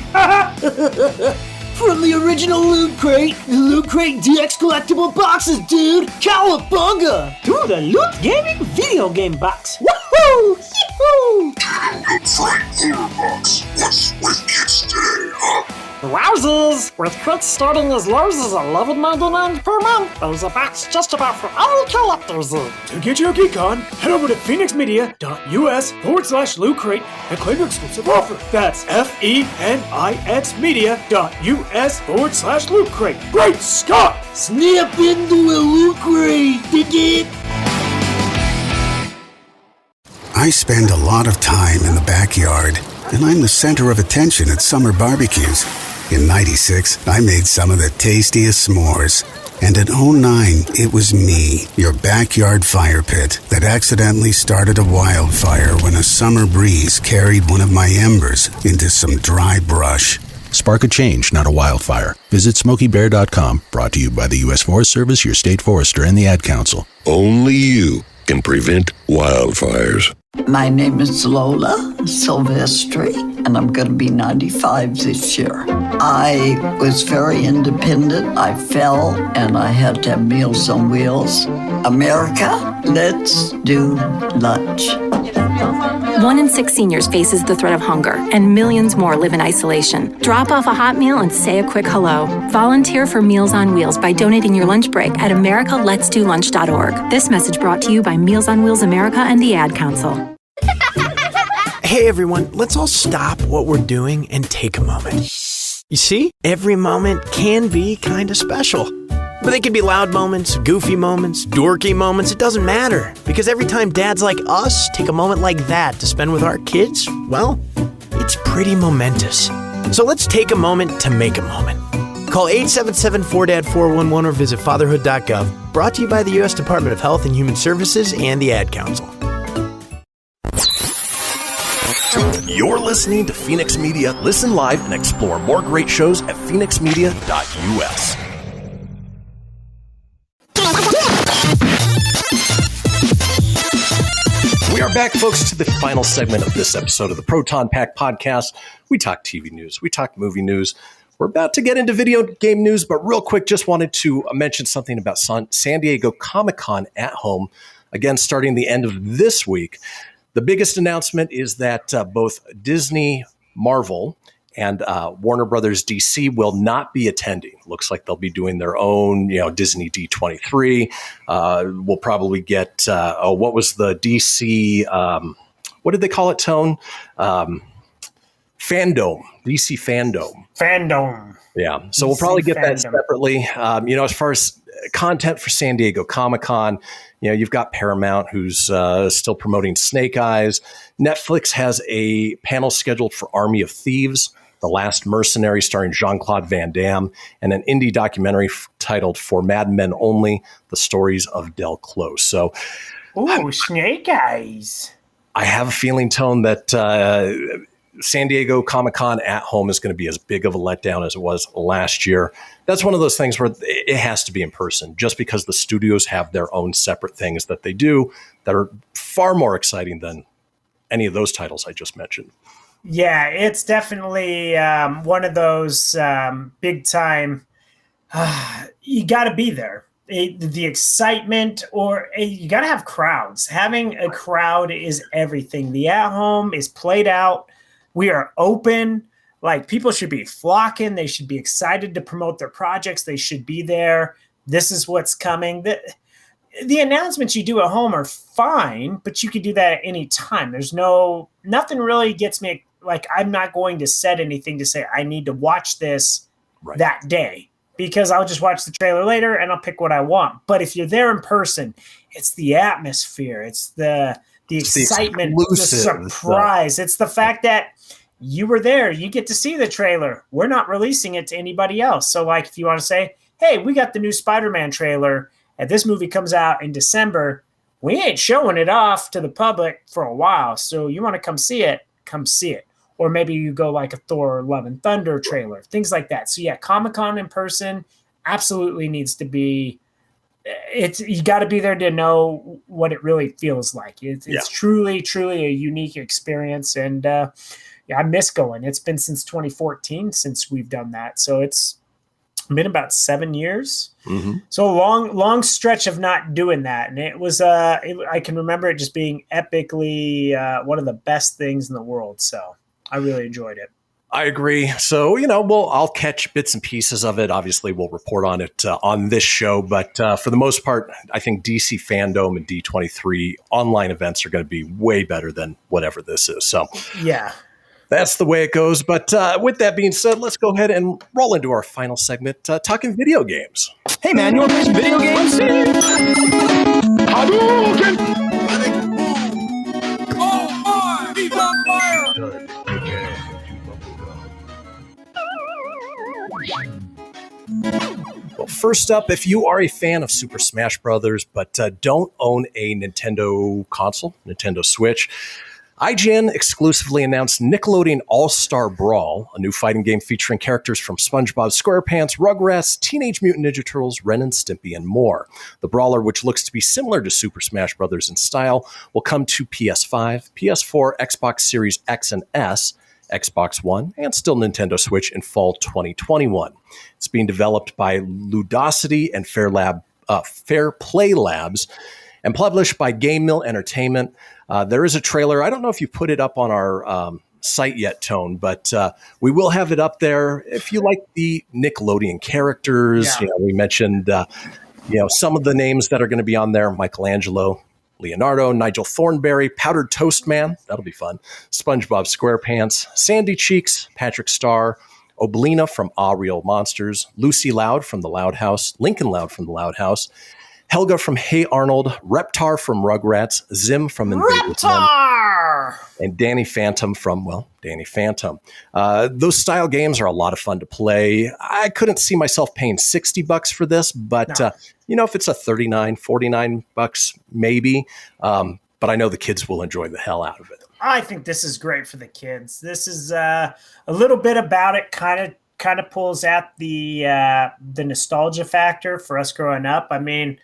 From the original Loot Crate, the Loot Crate DX collectible boxes, dude! Cowabunga! To the Loot Gaming video game box. Woohoo! Yee-hoo! Loot Crate Horror Box. What's with kids today, huh? Wowzers! With crits starting as low as $11.99 per month, there's a box just about for all collectors. To get your geek on, head over to phoenixmedia.us/Loot Crate and claim your exclusive offer. That's FENIX media.us/Loot Crate. Great Scott! Snap into a Loot Crate, dig it? I spend a lot of time in the backyard, and I'm the center of attention at summer barbecues. In '96, I made some of the tastiest s'mores. And in '09, it was me, your backyard fire pit, that accidentally started a wildfire when a summer breeze carried one of my embers into some dry brush. Spark a change, not a wildfire. Visit SmokeyBear.com, brought to you by the U.S. Forest Service, your state forester, and the Ad Council. Only you can prevent wildfires. My name is Lola Silvestri, and I'm going to be 95 this year. I was very independent. I fell, and I had to have Meals on Wheels. America, let's do lunch. 1 in 6 seniors faces the threat of hunger, and millions more live in isolation. Drop off a hot meal and say a quick hello. Volunteer for Meals on Wheels by donating your lunch break at americaletsdolunch.org. This message brought to you by Meals on Wheels America and the Ad Council. Hey everyone, let's all stop what we're doing and take a moment. You see, every moment can be kind of special. But they can be loud moments, goofy moments, dorky moments, it doesn't matter. Because every time dads like us take a moment like that to spend with our kids, well, it's pretty momentous. So let's take a moment to make a moment. Call 877-4DAD-411 or visit fatherhood.gov. Brought to you by the U.S. Department of Health and Human Services and the Ad Council. You're listening to Fenix Media. Listen live and explore more great shows at phoenixmedia.us. We are back, folks, to the final segment of this episode of the Proton Pack podcast. We talk TV news. We talk movie news. We're about to get into video game news, but real quick, just wanted to mention something about San Diego Comic-Con at home. Again, starting the end of this week. The biggest announcement is that both Disney, Marvel, and Warner Brothers DC will not be attending. Looks like they'll be doing their own, Disney D23. We'll probably get, what was the DC, what did they call it, Tone? Fandom, DC Fandom. Fandom. Yeah, so we'll probably get that separately. As far as content for San Diego Comic-Con, you've got Paramount, who's still promoting Snake Eyes. Netflix has a panel scheduled for Army of Thieves. The Last Mercenary starring Jean-Claude Van Damme, and an indie documentary titled For Mad Men Only, The Stories of Del Close. So, ooh, Snake Eyes. I have a feeling, Tone, that San Diego Comic-Con at home is going to be as big of a letdown as it was last year. That's one of those things where it has to be in person, just because the studios have their own separate things that they do that are far more exciting than any of those titles I just mentioned. Yeah, it's definitely one of those big time. You got to be there. The excitement, or you got to have crowds. Having a crowd is everything. The at home is played out. We are open. Like, people should be flocking. They should be excited to promote their projects. They should be there. This is what's coming. The announcements you do at home are fine, but you can do that at any time. There's nothing really gets me, like, I'm not going to set anything to say I need to watch this that day, because I'll just watch the trailer later and I'll pick what I want. But if you're there in person, it's the atmosphere. It's the excitement, the surprise. It's the fact that you were there. You get to see the trailer. We're not releasing it to anybody else. So, like, if you want to say, hey, we got the new Spider-Man trailer and this movie comes out in December, we ain't showing it off to the public for a while. So you want to come see it, come see it. Or maybe you go like a Thor Love and Thunder trailer, things like that. So yeah, Comic-Con in person absolutely needs to be, you got to be there to know what it really feels like. It's truly, truly a unique experience. And I miss going. It's been since 2014 since we've done that. So it's been about 7 years. Mm-hmm. So a long stretch of not doing that. And it was, I can remember it just being epically one of the best things in the world. So I really enjoyed it. I agree. So, I'll catch bits and pieces of it. Obviously, we'll report on it on this show. But for the most part, I think DC Fandom and D23 online events are going to be way better than whatever this is. So, yeah, that's the way it goes. But with that being said, let's go ahead and roll into our final segment, talking video games. Hey, man, you want to play some video games? Well, first up, if you are a fan of Super Smash Brothers but don't own a Nintendo console, Nintendo Switch, IGN exclusively announced Nickelodeon All-Star Brawl, a new fighting game featuring characters from SpongeBob SquarePants, Rugrats, Teenage Mutant Ninja Turtles, Ren and Stimpy, and more. The brawler, which looks to be similar to Super Smash Brothers in style, will come to PS5, PS4, Xbox Series X and S, Xbox One, and still Nintendo Switch in fall 2021. It's being developed by Ludosity and Fair Play Labs and published by Game Mill Entertainment. There is a trailer. I don't know if you put it up on our site yet, Tone, but we will have it up there. If you like the Nickelodeon characters, we mentioned some of the names that are going to be on there: Michelangelo, Leonardo, Nigel Thornberry, Powdered Toast Man, that'll be fun, SpongeBob SquarePants, Sandy Cheeks, Patrick Starr, Oblina from Ah Real Monsters, Lucy Loud from The Loud House, Lincoln Loud from The Loud House, Helga from Hey Arnold, Reptar from Rugrats, Zim from Reptar, and Danny Phantom from, Danny Phantom. Those style games are a lot of fun to play. I couldn't see myself paying $60 for this, but if it's a $39, $49 maybe, but I know the kids will enjoy the hell out of it. I think this is great for the kids. This is a little bit about it, kind of pulls out the nostalgia factor for us growing up. I mean,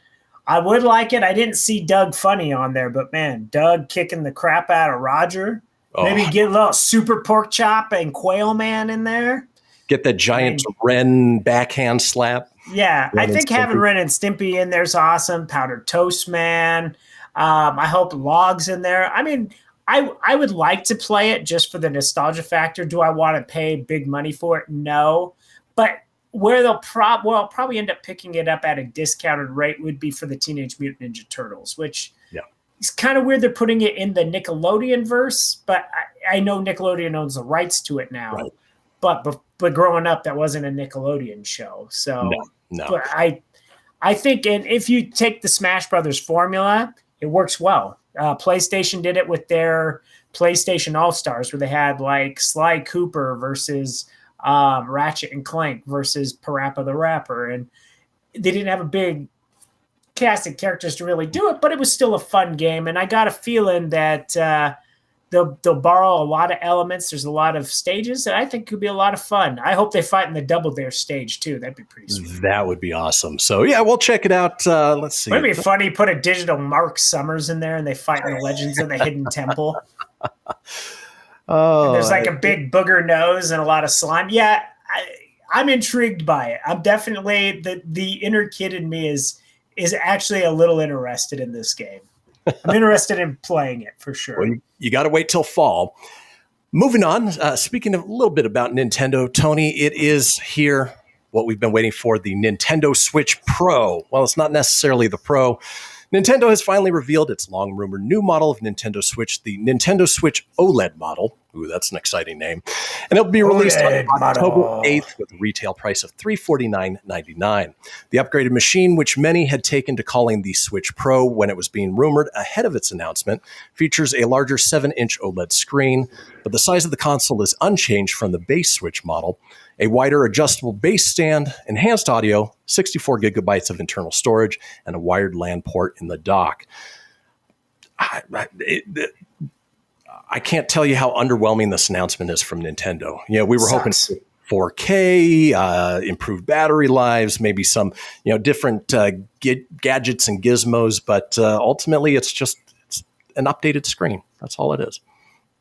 I would like it. I didn't see Doug Funny on there, but man, Doug kicking the crap out of Roger. Maybe get a little Super Pork Chop and Quail Man in there. Get that giant Ren backhand slap. Yeah, I think having Ren and Stimpy in there's awesome. Powdered Toast Man. I hope Log's in there. I mean, I would like to play it just for the nostalgia factor. Do I want to pay big money for it? No. But where they'll probably end up picking it up at a discounted rate would be for the Teenage Mutant Ninja Turtles, which it's kind of weird they're putting it in the Nickelodeon verse, but I know Nickelodeon owns the rights to it now. Right. But growing up, that wasn't a Nickelodeon show. So no. But I think, and if you take the Smash Brothers formula, it works well. PlayStation did it with their PlayStation All-Stars, where they had like Sly Cooper versus Ratchet and Clank versus Parappa the Rapper. And they didn't have a big cast of characters to really do it, but it was still a fun game. And I got a feeling that they'll borrow a lot of elements. There's a lot of stages that I think could be a lot of fun. I hope they fight in the Double Dare stage too. That'd be pretty sweet. That would be awesome. So yeah, we'll check it out. Let's see. Wouldn't it be funny? Put a digital Mark Summers in there and they fight in the Legends of the Hidden Temple. Oh, and there's like a big booger nose and a lot of slime. Yeah, I'm intrigued by it. I'm definitely the inner kid in me is actually a little interested in this game. I'm interested in playing it for sure. Well, you got to wait till fall. Moving on, speaking of a little bit about Nintendo, Tony, it is here, what we've been waiting for, the Nintendo Switch Pro. Well, it's not necessarily the Pro. Nintendo has finally revealed its long-rumored new model of Nintendo Switch, the Nintendo Switch OLED model. Ooh, that's an exciting name. And it'll be released on October 8th with a retail price of $349.99. The upgraded machine, which many had taken to calling the Switch Pro when it was being rumored ahead of its announcement, features a larger 7-inch OLED screen, but the size of the console is unchanged from the base Switch model. A wider adjustable base stand, enhanced audio, 64 gigabytes of internal storage, and a wired LAN port in the dock. I can't tell you how underwhelming this announcement is from Nintendo. You know, we were hoping for 4K, improved battery lives, maybe some, different gadgets and gizmos, but ultimately it's an updated screen. That's all it is.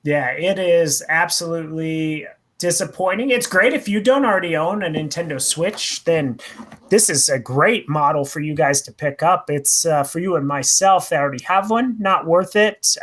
Yeah, it is absolutely disappointing. It's great if you don't already own a Nintendo Switch, then this is a great model for you guys to pick up. It's for you and myself that already have one, not worth it.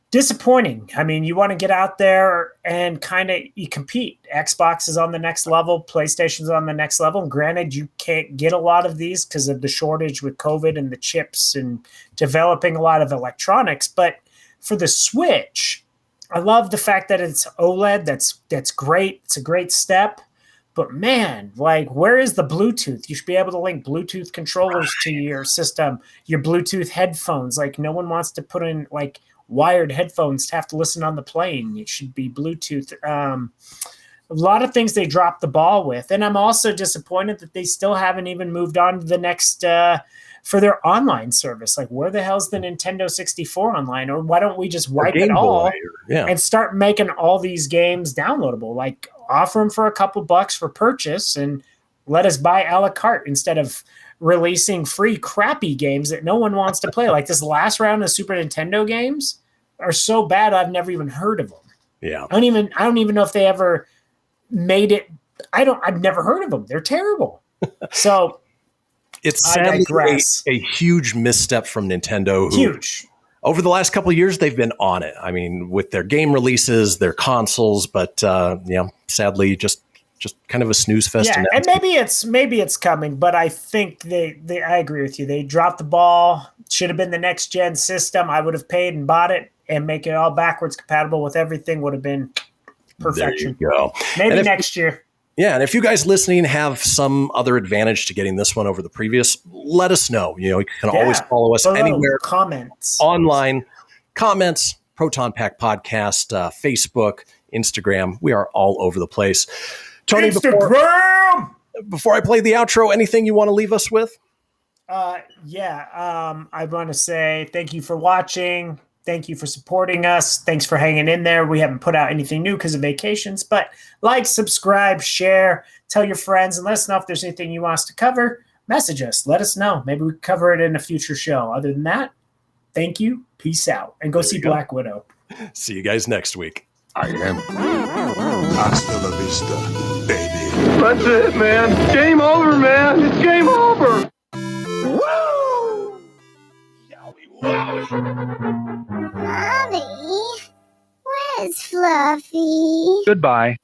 Disappointing. I mean, you want to get out there and kind of compete. Xbox is on the next level. PlayStation's on the next level. And granted, you can't get a lot of these because of the shortage with COVID and the chips and developing a lot of electronics. But for the Switch, I love the fact that it's OLED. That's great. It's a great step. But man, like, where is the Bluetooth? You should be able to link Bluetooth controllers to your system, your Bluetooth headphones. Like, no one wants to put in like wired headphones to have to listen on the plane. It should be Bluetooth. A lot of things they dropped the ball with. And I'm also disappointed that they still haven't even moved on to the next for their online service. Like, where the hell's the Nintendo 64 online? Or why don't we just wipe it all and start making all these games downloadable? Like, offer them for a couple bucks for purchase and let us buy a la carte instead of releasing free crappy games that no one wants to play. Like, this last round of Super Nintendo games are so bad I've never even heard of them. Yeah. I don't even know if they ever made it. I've never heard of them. They're terrible. So it's sadly a huge misstep from Nintendo. Huge. Over the last couple of years, they've been on it. I mean, with their game releases, their consoles, but sadly, just kind of a snooze fest. Yeah, and maybe it's coming, but I think I agree with you. They dropped the ball. Should have been the next gen system. I would have paid and bought it and make it all backwards compatible with everything. Would have been perfection. There you go. Maybe next year. Yeah, and if you guys listening have some other advantage to getting this one over the previous, let us know. You can always follow us anywhere. Comments. Online. Comments, Proton Pack Podcast, Facebook, Instagram. We are all over the place. Tony, Instagram! Before I play the outro, anything you want to leave us with? I want to say thank you for watching. Thank you for supporting us. Thanks for hanging in there. We haven't put out anything new because of vacations, but like, subscribe, share, tell your friends, and let us know if there's anything you want us to cover. Message us. Let us know. Maybe we can cover it in a future show. Other than that, thank you. Peace out. And go see Black Widow. See you guys next week. I am hasta la vista, baby. That's it, man. Game over, man. It's game over. Woo! Mommy, where's Fluffy? Goodbye.